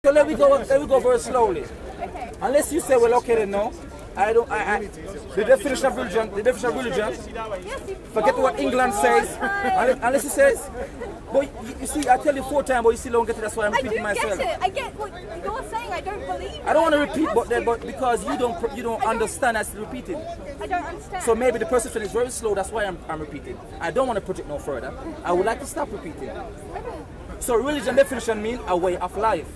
So let me go very slowly. Okay. Unless you say, well, okay, then no. I don't. The definition of religion. Forget what England says. Unless it says. But you see, I tell you 4 times, but you still don't get it. That's why I'm repeating myself. I get it. I get what you're saying. I don't believe. I don't want to repeat, but because you don't understand, I still repeating. I don't understand. So maybe the perception is very slow. That's why I'm repeating. I don't want to project no further. I would like to stop repeating. So religion definition means a way of life.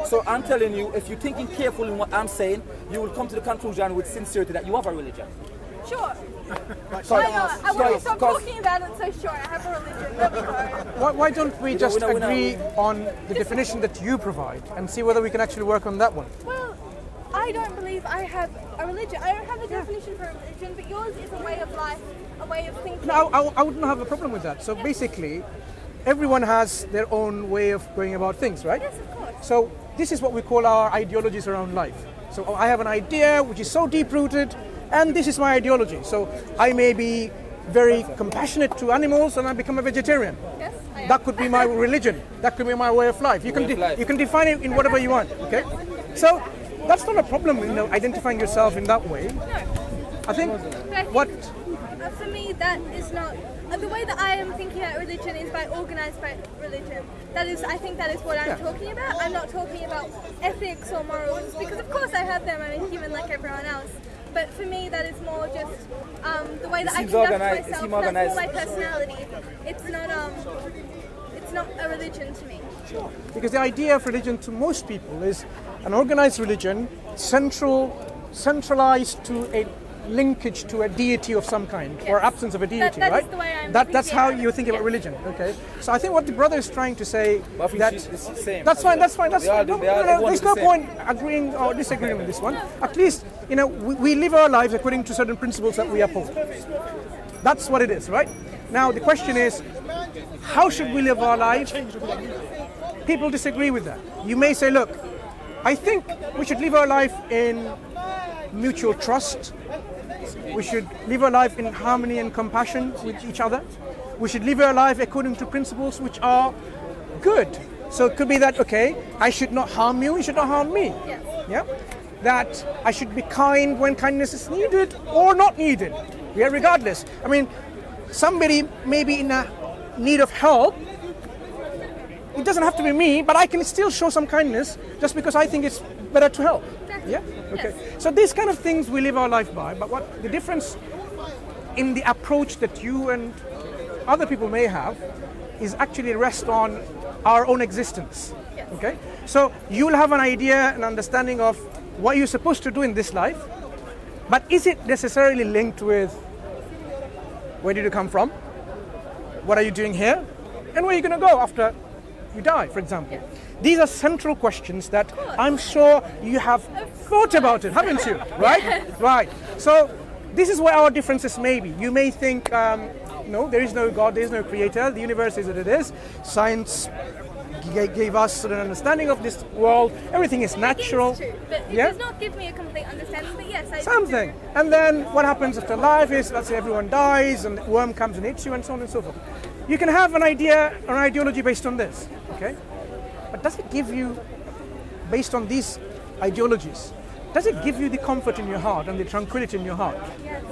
So I'm telling you, if you're thinking carefully in what I'm saying, you will come to the conclusion with sincerity that you have a religion. Sure. Why not? I want to stop talking about it so sure. I have a religion. There we go. Why don't we just agree on the definition that you provide and see whether we can actually work on that one? Well, I don't believe I have a religion. I don't have a definition for a religion, but yours is a way of life, a way of thinking. No, I wouldn't have a problem with that. So basically, everyone has their own way of going about things, right? Yes, of course. So this is what we call our ideologies around life. So I have an idea which is so deep-rooted, and this is my ideology. So I may be very compassionate to animals and I become a vegetarian. Yes, I am. That could be my religion. That could be my way of life. You can define it in whatever you want, okay? So that's not a problem, identifying yourself in that way. No. I think what... For me, that is not... The way that I am thinking about religion is by organized by religion. I think that is what I'm talking about. I'm not talking about ethics or morals, because of course I have them. I'm a human like everyone else. But for me, that is more just the way that I conduct myself. That's more my personality. It's not a religion to me. Sure. Because the idea of religion to most people is an organized religion, centralized to a linkage to a deity of some kind, or absence of a deity, that right? Is the way I'm that's how you think about religion, okay? So I think what the brother is trying to say that's fine. There's no point agreeing or disagreeing with this one. At least, we live our lives according to certain principles that we uphold. That's what it is, right? Now the question is, how should we live our lives? People disagree with that. You may say, look, I think we should live our life in mutual trust. We should live our life in harmony and compassion with each other. We should live our life according to principles which are good. So it could be that, okay, I should not harm you should not harm me. Yes. Yeah? That I should be kind when kindness is needed or not needed. Yeah, regardless. I mean, somebody may be in a need of help. It doesn't have to be me, but I can still show some kindness just because I think it's better to help. Yeah? Okay. Yes. So these kind of things we live our life by, but what the difference in the approach that you and other people may have is actually rest on our own existence. Yes. Okay? So you'll have an idea, an understanding of what you're supposed to do in this life, but is it necessarily linked with where did you come from? What are you doing here? And where are you going to go after you die, for example? Yes. These are central questions that I'm sure you have thought about it, haven't you? Right? Yes. Right. So this is where our differences may be. You may think, no, there is no God, there is no creator, the universe is what it is. Science gave us an understanding of this world, everything is natural. It's true, but it does not give me a complete understanding, but yes, I Something. do. And then what happens after life is, let's say everyone dies and the worm comes and eats you and so on and so forth. You can have an idea, an ideology based on this, okay? But does it give you, based on these ideologies, does it give you the comfort in your heart and the tranquility in your heart? Yes.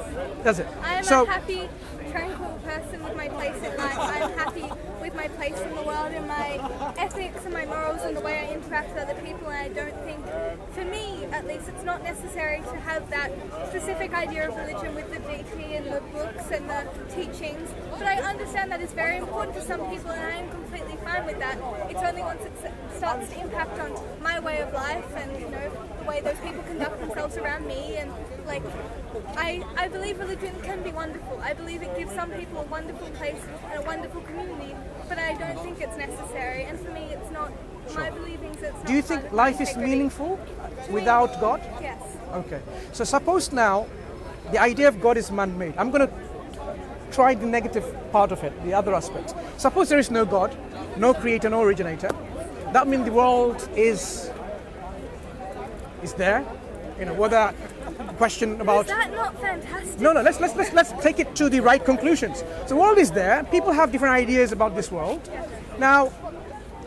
Does it? I am a happy, tranquil person with my place in life. I'm happy with my place in the world and my ethics and my morals and the way I interact with other people, and I don't think, for me at least, it's not necessary to have that specific idea of religion with the deity and the books and the teachings, but I understand that it's very important to some people and I am completely fine with that. It's only once it starts to impact on my way of life and the way those people conduct themselves around me, and I believe religion can be wonderful. I believe it gives some people a wonderful place and a wonderful community, but I don't think it's necessary, and for me it's not my believings. It's not. Do you think life is meaningful without God? Yes. Okay. So suppose now the idea of God is man-made. I'm going to try the negative part of it, the other aspects. Suppose there is no God, no creator, no originator. That means the world is there. Whether question about. Is that not fantastic? No. Let's take it to the right conclusions. So the world is there. People have different ideas about this world. Now,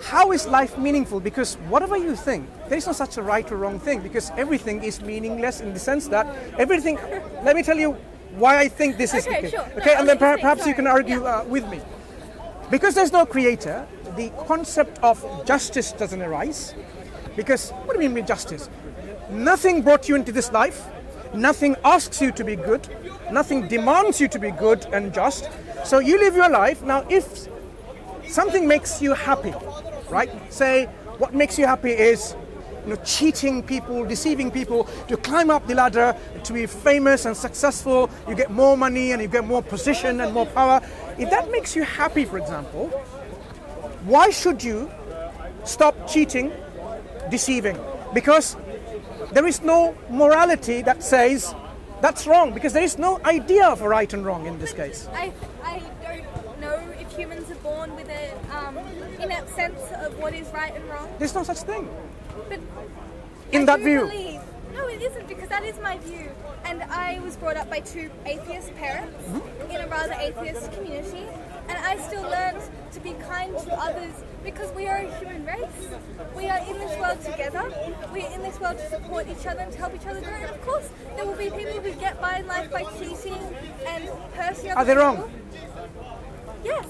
how is life meaningful? Because whatever you think, there is no such a right or wrong thing, because everything is meaningless in the sense that everything, let me tell you why I think this is okay. Sure. Okay, No, and then perhaps you can argue with me. Because there's no creator, the concept of justice doesn't arise. Because, what do you mean by justice? Nothing brought you into this life, nothing asks you to be good, nothing demands you to be good and just. So you live your life. Now, if something makes you happy, right? Say, what makes you happy is, cheating people, deceiving people, to climb up the ladder, to be famous and successful, you get more money and you get more position and more power. If that makes you happy, for example, why should you stop cheating, deceiving? Because there is no morality that says that's wrong, because there is no idea of right and wrong in this case. I don't know if humans are born with an innate sense of what is right and wrong. There's no such thing. But in that view. No, it isn't, because that is my view. And I was brought up by two atheist parents in a rather atheist community. And I still learned to be kind to others because we are a human race. We are in this world together. We are in this world to support each other and to help each other grow. And of course, there will be people who get by in life by cheating and hurting other people. Are they wrong? Yes.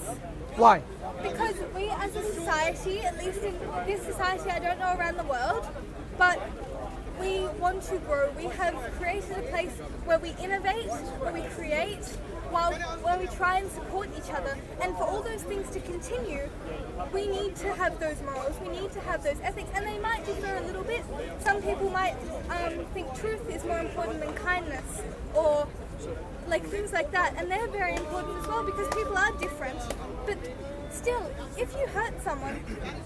Why? Because we as a society, at least in this society, I don't know around the world, but we want to grow. We have created a place where we innovate, where we create, where we try and support each other. And for all those things to continue, we need to have those morals, we need to have those ethics, and they might differ a little bit. Some people might think truth is more important than kindness, or like things like that, and they're very important as well, because people are different. But still, if you hurt someone,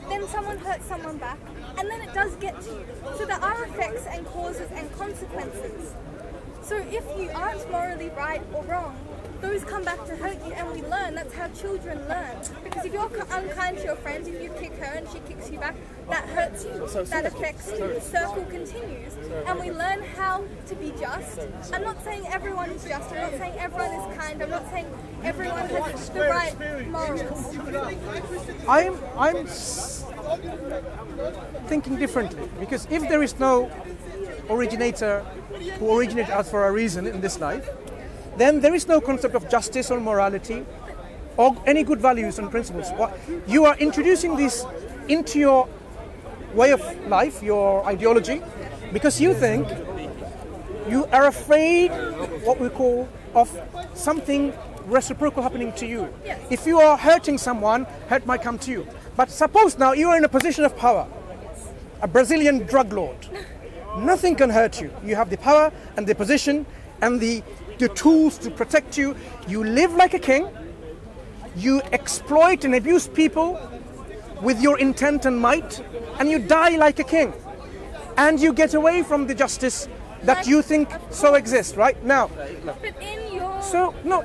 then someone hurts someone back, and then it does get to you. So there are effects and causes and consequences. So if you aren't morally right or wrong, those come back to hurt you, and we learn. That's how children learn. Because if you're unkind to your friend, if you kick her and she kicks you back, that hurts you, that affects you. The circle continues, and we learn how to be just. I'm not saying everyone is just, I'm not saying everyone is kind, I'm not saying everyone has the right morals. I'm thinking differently, because if there is no originator who originated us for a reason in this life, then there is no concept of justice or morality or any good values and principles. You are introducing this into your way of life, your ideology, because you think you are afraid, what we call, of something reciprocal happening to you. Yes. If you are hurting someone, hurt might come to you. But suppose now you are in a position of power, a Brazilian drug lord. Nothing can hurt you. You have the power and the position and the tools to protect you. You live like a king. You exploit and abuse people with your intent and might, and you die like a king. And you get away from the justice that you think so exists, right? Now,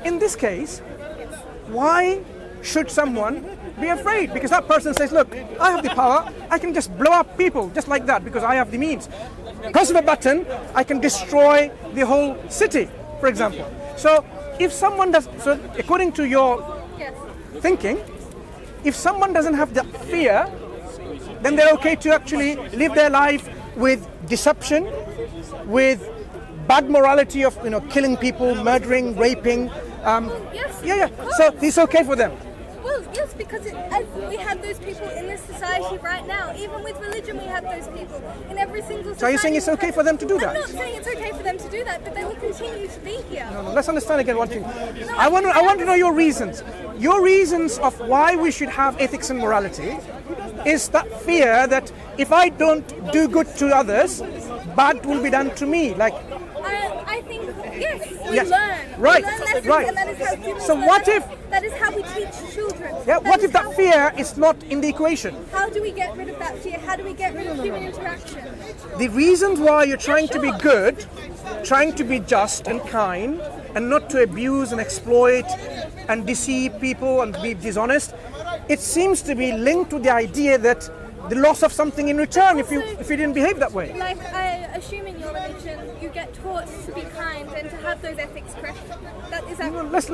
in this case, why should someone be afraid? Because that person says, look, I have the power, I can just blow up people just like that because I have the means. Press of a button, I can destroy the whole city, for example. So if someone does, so according to your thinking, if someone doesn't have the fear, then they're okay to actually live their life with deception, with bad morality of killing people, murdering, raping. So it's okay for them. Well, yes, because as we have those people in this society right now. Even with religion, we have those people in every single society. So you're saying it's okay for them to do that? I'm not saying it's okay for them to do that, but they will continue to be here. No, let's understand again one thing. I want to know your reasons. Your reasons of why we should have ethics and morality is that fear that if I don't do good to others, bad will be done to me. Like, I think, yes, we learn. Right, we learn lessons, right. And that is how humans so learn. what if... That is how we teach children. Yeah, what if that fear is not in the equation? How do we get rid of that fear? How do we get rid of human interaction? The reasons why you're trying to be good, trying to be just and kind, and not to abuse and exploit and deceive people and be dishonest, it seems to be linked to the idea that the loss of something in return if you didn't behave that way. Like, I assume in your religion you get taught to be kind and to have those ethics correct. Let's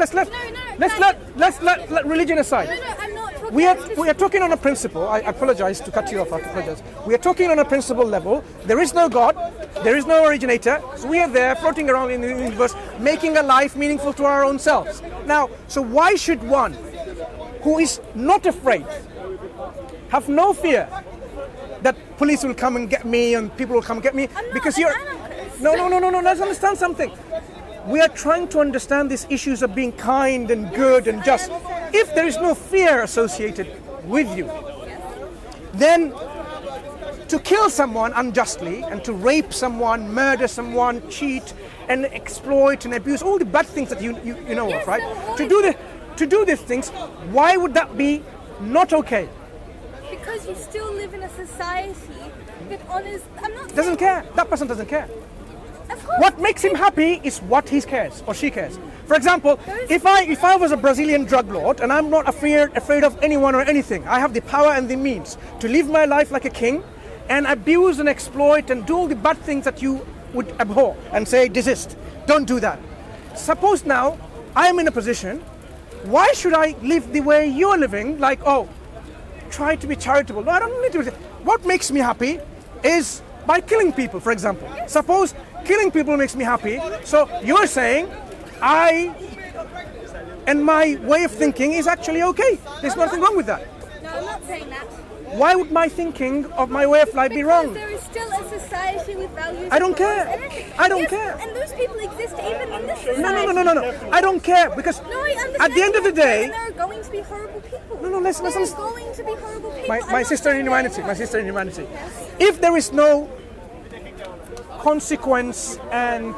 let religion aside. No, I'm not talking. We are talking on a principle. I apologize to cut you off. I apologize. We are talking on a principle level. There is no God. There is no originator. So we are there floating around in the universe, making a life meaningful to our own selves. Now, so why should one who is not afraid, have no fear that police will come and get me and people will come and get me? Because you're... No, let's understand something. We are trying to understand these issues of being kind and good and just. If there is no fear associated with you, then to kill someone unjustly and to rape someone, murder someone, cheat and exploit and abuse, all the bad things that you know of, right? To do these things, why would that be not okay? Because you still live in a society that honors... Doesn't care. That person doesn't care. Of course. What makes him happy is what he cares or she cares. For example, if I was a Brazilian drug lord and I'm not afraid of anyone or anything, I have the power and the means to live my life like a king and abuse and exploit and do all the bad things that you would abhor and say, desist, don't do that. Suppose now I'm in a position, why should I live the way you're living? Like, try to be charitable. No, I don't need to. What makes me happy is by killing people, for example. Suppose killing people makes me happy. So you're saying and my way of thinking is actually okay. There's nothing wrong with that. No, I'm not saying that. Why would my thinking of my way of life be wrong? There is still a society with values. I don't care. I don't care. And those people exist even in this society. No. I don't care because at the end of the day, there are going to be horrible people. Listen. There are going to be horrible people. My sister in humanity. Yes. If there is no consequence and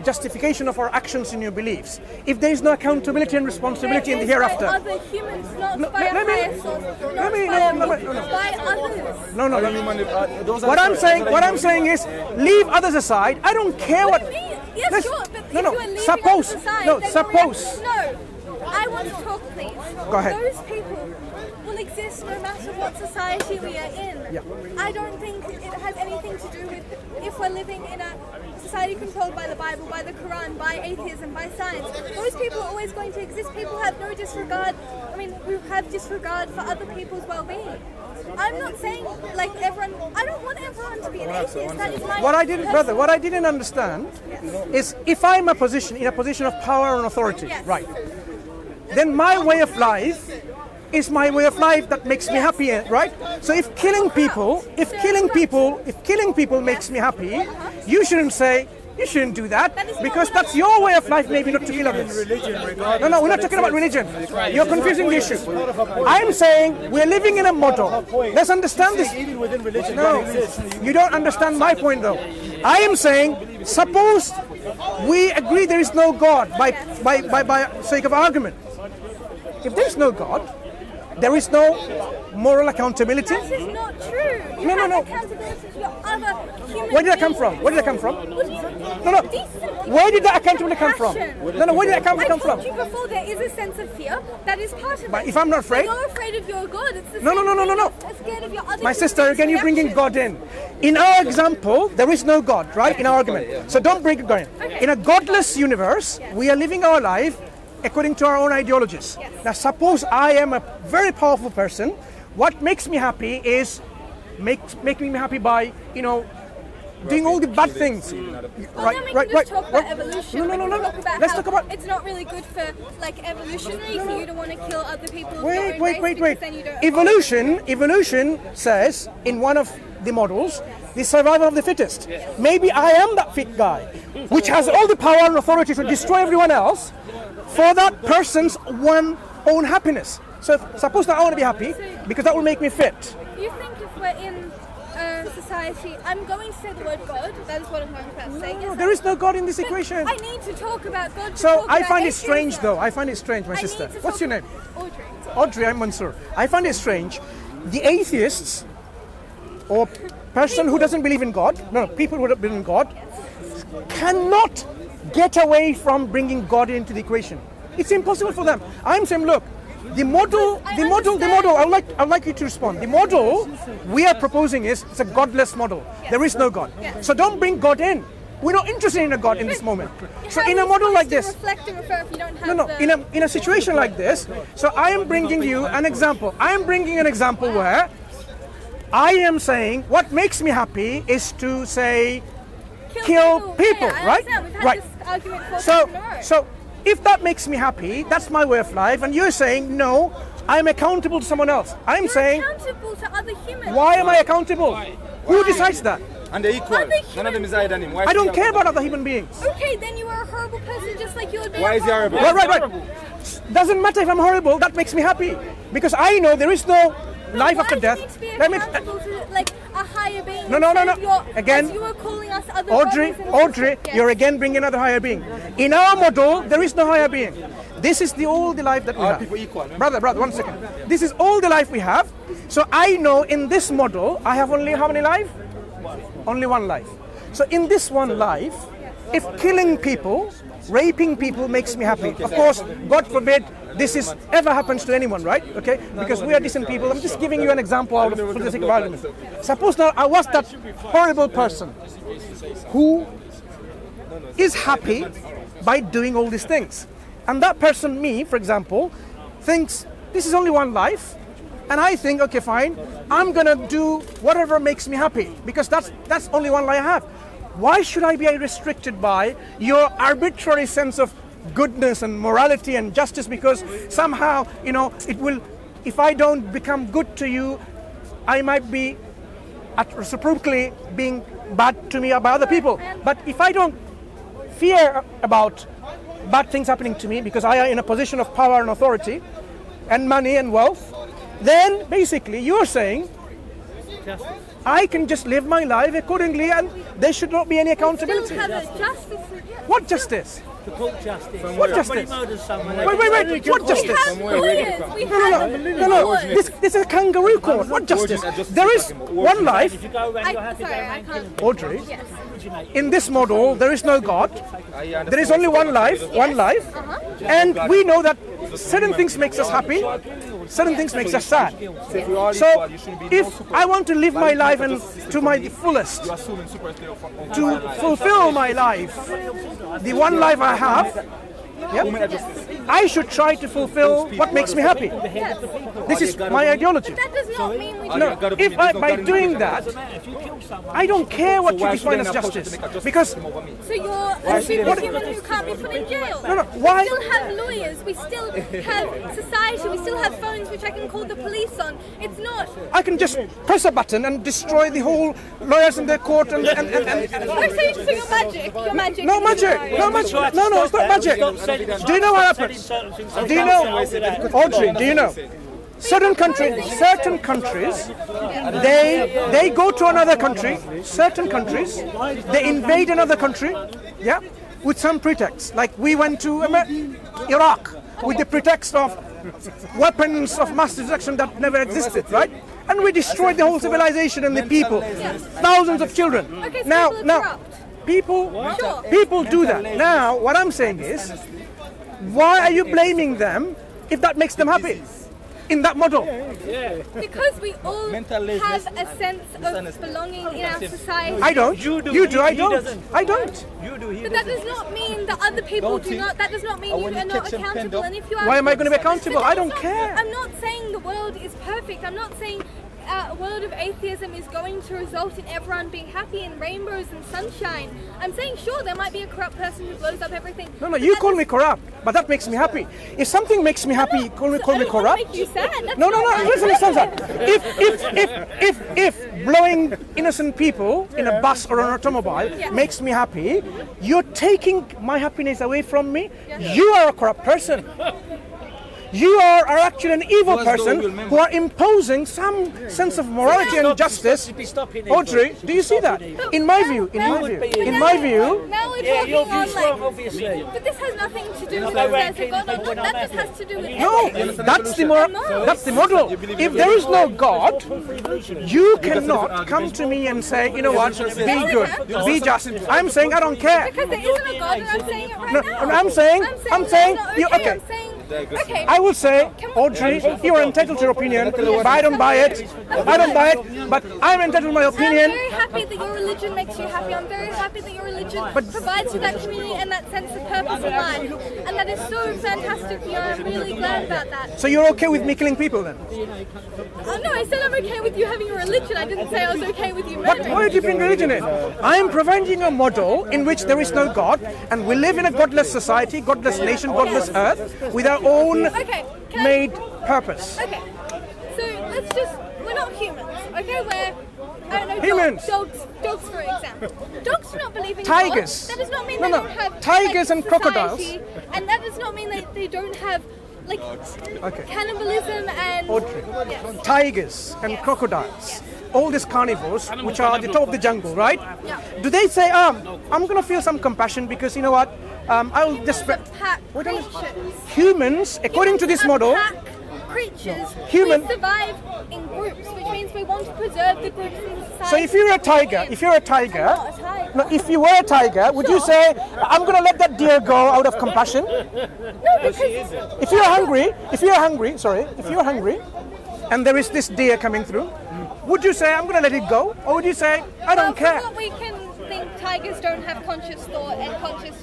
justification of our actions in your beliefs, if there is no accountability and responsibility in the hereafter. By other humans, not by a higher source, by others. No. What I'm saying is, leave others aside. I don't care what. Yes, sure. But if you are leaving others aside, No, I want to talk, please. Go ahead. Those people will exist no matter what society we are in. Yeah. I don't think it has anything to do with if we're living in a society controlled by the Bible, by the Quran, by atheism, by science. Those people are always going to exist. People have no disregard. Who have disregard for other people's well-being. I'm not saying like everyone. I don't want everyone to be an atheist. That is my. What I didn't understand is if I'm in a position of power and authority, right? Then my way of life is my way of life that makes me happy, right? So if killing people makes me happy, you shouldn't say, you shouldn't do that, because that's your way of life, maybe not to kill others. No, we're not talking about religion. You're confusing the issue. I'm saying we're living in a model. Let's understand this. No, you don't understand my point though. I am saying, suppose we agree there is no God by sake of argument. If there is no God, there is no moral accountability. That is not true. You have accountability to your other human Where did that come from? What do you mean? No. Where did that accountability come from? No, where did that come from? I told you before, there is a sense of fear that is part of it. But if I'm not afraid? You're afraid of your God. It's the No. You're scared of your other My sister, again, you're bringing God in. In our example, there is no God, right? In our argument. So don't bring God in. Okay. In a godless universe, we are living our life according to our own ideologies. Yes. Now, suppose I am a very powerful person. What makes me happy is making me happy by, doing all the bad things. Right. Talk about evolution. No. Let's talk about. It's not really good for evolutionary for you to want to kill other people. Wait. Evolution says in one of the models, the survival of the fittest. Maybe I am that fit guy, which has all the power and authority to destroy everyone else for that person's own happiness. So suppose that I want to be happy because that will make me fit. You think if we're in society, I'm going to say the word God, that is what I'm going to say. No, there is no God in this equation. I need to talk about God. So I find it strange though. I find it strange, my sister. What's your name? Audrey, I'm Mansur. I find it strange. The atheists or person who doesn't believe in God, people who don't believe in God, cannot get away from bringing God into the equation. It's impossible for them. I'm saying, look, The model. I'd like you to respond. The model we are proposing is it's a godless model. Yes. There is no God. Yes. So don't bring God in. We're not interested in a God in this moment. So in a model like this, in a situation like this, so I am bringing you an example. I am bringing an example where I am saying what makes me happy is to say kill people, right? Right. So if that makes me happy, that's my way of life, and you're saying no, I'm accountable to someone else. I'm saying accountable to other humans. Why am I accountable? Who decides that? And they're equal. None of them is higher than him. I don't care about other human beings. Okay, then you are a horrible person just like you would be. Why is he horrible? Right. Doesn't matter if I'm horrible, that makes me happy. Because I know there is no life after death. Let me to, like, a higher being. No. Again, you are calling us other Audrey, you're again bringing another higher being. In our model, there is no higher being. This is all the life that we have. People equal, brother, 1 second. This is all the life we have. So I know in this model, I have only how many life? Only one life. So in this one life, if killing people, raping people makes me happy. Of course, God forbid this is ever happens to anyone, right? Okay, because we are decent people. I'm just giving you an example out of for the sake of argument. Suppose now I was that horrible person who is happy by doing all these things, and that person, me, for example, thinks this is only one life. And I think, okay, fine, I'm gonna do whatever makes me happy because that's only one life I have. Why should I be restricted by your arbitrary sense of goodness and morality and justice? Because somehow, it will. If I don't become good to you, I might be reciprocally being bad to me by other people. But if I don't fear about bad things happening to me because I am in a position of power and authority, and money and wealth, then basically you're saying I can just live my life accordingly and there should not be any accountability. What justice? To put justice. What justice? Wait. What justice? No. This is a kangaroo court. What justice? There is one life. Audrey, in this model, there is no God. There is only one life. And we know that certain things makes us happy, certain things makes us sad. So if I want to live my life and to my fullest, to fulfill my life, the one life I have, I should try to fulfill what makes me happy. This is my ideology. That does not mean we if by doing that, I don't care what you define as justice. Because so you're a superhuman who can't be put in jail. No. Why? We still have lawyers. We still have society. We still have phones which I can call the police on. It's not. I can just press a button and destroy the whole lawyers in their court and. So you're magic. You're magic. No magic. No, it's not magic. Do you know what happens? Do you know, Audrey? Do you know? Certain countries, they go to another country. Certain countries, they invade another country, with some pretext. Like we went to Iraq with the pretext of weapons of mass destruction that never existed, right? And we destroyed the whole civilization and the people, thousands of children. Okay, so now, people do that. Now, what I'm saying is, why are you blaming them if that makes them happy in that model? Because we all have a sense of belonging in our society. I don't. You do. I don't. You do. But that does not mean that other people do not. That does not mean you are not accountable. And if you are, why am I going to be accountable? I don't care. I'm not saying the world is perfect. I'm not saying a world of atheism is going to result in everyone being happy and rainbows and sunshine. I'm saying, sure, there might be a corrupt person who blows up everything. No, you call me corrupt, but that makes me happy. If something makes me happy, call me corrupt. Make you sad. No. Listen. If blowing innocent people in a bus or an automobile makes me happy, you're taking my happiness away from me. You are a corrupt person. You are actually an evil person who are imposing some sense of morality and justice. Audrey, do you see that? In my view. Now we're talking on obviously. But this has nothing to do with God. That just has to do with No, that's the model. If there is no God, you cannot come to me and say, you know what, be good, be just. I'm saying I don't care. Because there isn't a God, and I'm saying it right now. I'm saying, okay. Okay. I will say, Audrey, you are entitled to your opinion, but I don't buy it. I don't buy it, but I'm entitled to my I'm opinion. very happy that your religion makes you happy. I'm very happy that your religion provides you that community and that sense of purpose in life. And that is so fantastic for you. I'm really glad about that. So you're okay with me killing people then? Oh, no, I said I'm okay with you having a religion. I didn't say I was okay with you murdering. What do you think religion is? I am providing a model in which there is no God, and we live in a godless society, godless nation, godless earth, with our own made purpose. Okay, so let's just, we're not humans, okay? We're, I don't know, humans. Dogs for example. Dogs do not believe in Tigers. God. That does not mean they don't have tigers and society, crocodiles. And that does not mean that they don't have like cannibalism and Audrey. Yes. Tigers and crocodiles. All these carnivores, which are at the top of the jungle, right? Yeah. Do they say, I'm going to feel some compassion because you know what? I'll just. Pack creatures. Humans, according to this model, Pack creatures. Human- We survive in groups, which means we want to preserve the groups in society. so if you're a tiger, I'm not a tiger. no, if you were a tiger, would you say, I'm going to let that deer go out of compassion? No, because If you're hungry, and there is this deer coming through, would you say, I'm going to let it go? Or would you say, I don't care? From what we can think, tigers don't have conscious thought and conscious